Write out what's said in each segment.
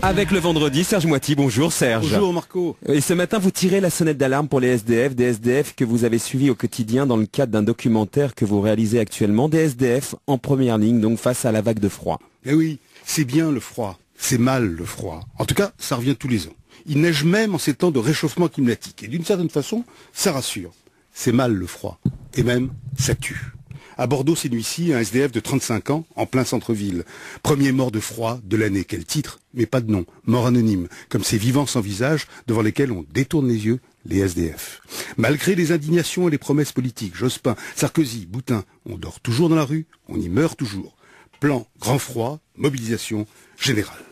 Avec le vendredi, Serge Moiti. Bonjour Serge. Bonjour Marco. Et ce matin, vous tirez la sonnette d'alarme pour les SDF, des SDF que vous avez suivis au quotidien dans le cadre d'un documentaire que vous réalisez actuellement, des SDF en première ligne, donc face à la vague de froid. Eh oui, c'est bien le froid, c'est mal le froid. En tout cas, ça revient tous les ans. Il neige même en ces temps de réchauffement climatique. Et d'une certaine façon, ça rassure. C'est mal le froid. Et même, ça tue. À Bordeaux, ces nuits-ci, un SDF de 35 ans, en plein centre-ville. Premier mort de froid de l'année. Quel titre, mais pas de nom. Mort anonyme, comme ces vivants sans visage devant lesquels on détourne les yeux, les SDF. Malgré les indignations et les promesses politiques, Jospin, Sarkozy, Boutin, on dort toujours dans la rue, on y meurt toujours. Plan, grand froid, mobilisation générale.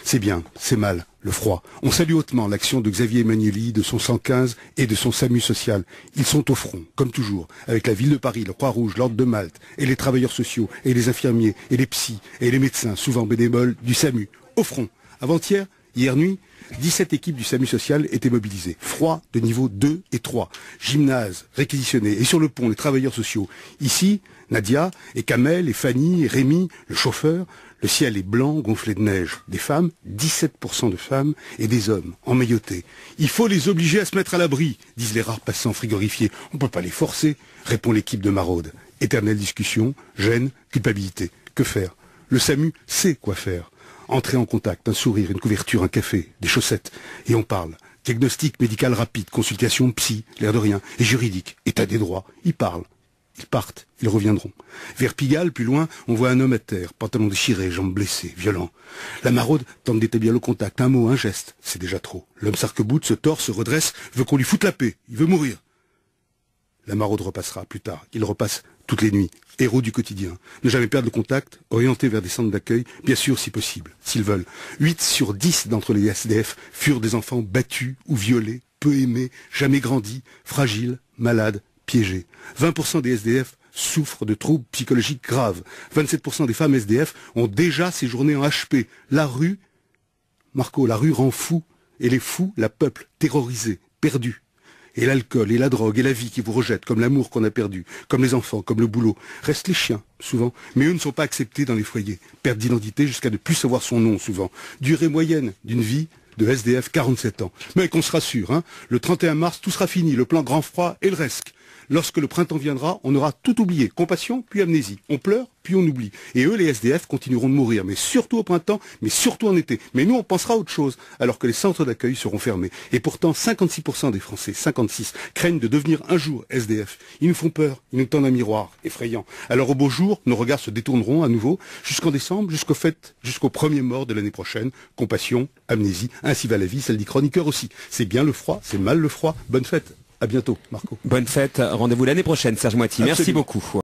C'est bien, c'est mal, le froid. On salue hautement l'action de Xavier Emmanueli, de son 115 et de son SAMU social. Ils sont au front, comme toujours, avec la ville de Paris, le Croix-Rouge, l'Ordre de Malte, et les travailleurs sociaux, et les infirmiers, et les psys, et les médecins, souvent bénévoles, du SAMU. Au front. Avant-hier, hier nuit, 17 équipes du SAMU social étaient mobilisées. Froid de niveau 2 et 3. Gymnase réquisitionné. Et sur le pont, les travailleurs sociaux. Ici, Nadia, et Kamel, et Fanny, et Rémi, le chauffeur. Le ciel est blanc, gonflé de neige. Des femmes, 17% de femmes, et des hommes, emmaillotés. Il faut les obliger à se mettre à l'abri, disent les rares passants frigorifiés. On ne peut pas les forcer, répond l'équipe de maraude. Éternelle discussion, gêne, culpabilité. Que faire? Le SAMU sait quoi faire. Entrer en contact, un sourire, une couverture, un café, des chaussettes, et on parle. Diagnostic médical rapide, consultation psy, l'air de rien, et juridique, état des droits. Ils parlent, ils partent, ils reviendront. Vers Pigalle, plus loin, on voit un homme à terre, pantalon déchiré, jambes blessées, violent. La maraude tente d'établir le contact, un mot, un geste, c'est déjà trop. L'homme s'arc-boute, se tord, se redresse, veut qu'on lui foute la paix, il veut mourir. La maraude repassera plus tard, il repasse toutes les nuits. Héros du quotidien. Ne jamais perdre le contact, orienté vers des centres d'accueil, bien sûr si possible, s'ils veulent. 8 sur 10 d'entre les SDF furent des enfants battus ou violés, peu aimés, jamais grandis, fragiles, malades, piégés. 20% des SDF souffrent de troubles psychologiques graves. 27% des femmes SDF ont déjà séjourné en HP. La rue, Marco, la rue rend fou, et les fous la peuplent, terrorisés, perdus. Et l'alcool, et la drogue, et la vie qui vous rejette, comme l'amour qu'on a perdu, comme les enfants, comme le boulot. Restent les chiens, souvent, mais eux ne sont pas acceptés dans les foyers. Perte d'identité jusqu'à ne plus savoir son nom, souvent. Durée moyenne d'une vie de SDF, 47 ans. Mais qu'on se rassure, hein, le 31 mars, tout sera fini, le plan grand froid et le reste. Lorsque le printemps viendra, on aura tout oublié. Compassion, puis amnésie. On pleure, puis on oublie. Et eux, les SDF, continueront de mourir, mais surtout au printemps, mais surtout en été. Mais nous, on pensera à autre chose, alors que les centres d'accueil seront fermés. Et pourtant, 56% des Français, 56, craignent de devenir un jour SDF. Ils nous font peur, ils nous tendent un miroir, effrayant. Alors au beau jour, nos regards se détourneront à nouveau, jusqu'en décembre, jusqu'au premier mort de l'année prochaine. Compassion, amnésie, ainsi va la vie, celle dit chroniqueur aussi. C'est bien le froid, c'est mal le froid. Bonne fête. À bientôt, Marco. Bonne fête. Rendez-vous l'année prochaine, Serge Moiti. Merci beaucoup.